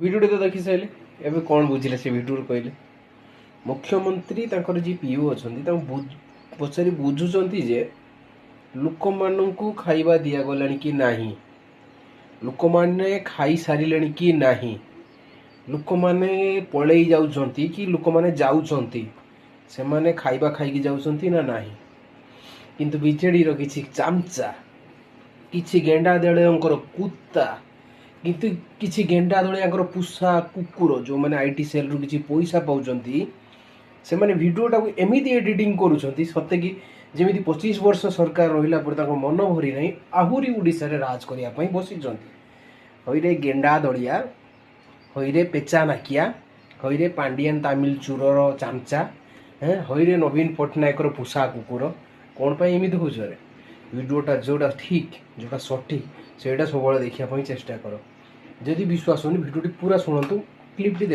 Video तो देखी सारे एवं कौन बुझे से भिडियो कहले मुख्यमंत्री जी पीओ अच्छा पचारि बुझुंट जे लोक मानू खाइबा दिया गला कि नहीं लोक मैंने खाई सारे कि नहीं लोक मैंने पलई जाऊँच कि लोक मैंने जाऊँच से माने खाइबा खाई जाऊँच ना नहीं किंतु बीजेडी किसी चामचा किसी गेंडा दलर कुत्ता किंतु किसी गेंडा दलिया पुषा कुकुर जो मैंने आईटी सेल रु किसी पैसा पाँच से मैंने भिडियोटा एमती एडिटिंग करुँच सत्य कि जमी 25 वर्ष सरकार रहा मन भरी ना आहरी ओडिशा राज करने बसी हईरे गेंडा दलिया हईरे पेचा नाकिया हईरे पांडियान तामिल चूरर चामचा हईरे नवीन पट्टनायक पुषा कुकुर कौन पर एमती हो भिडियोटा जोटा ठीक जोटा सठिक से सब देखा चेष्टा कर जदि विश्वास होनी भिडियोटी पूरा शुणु क्लिपटी देख।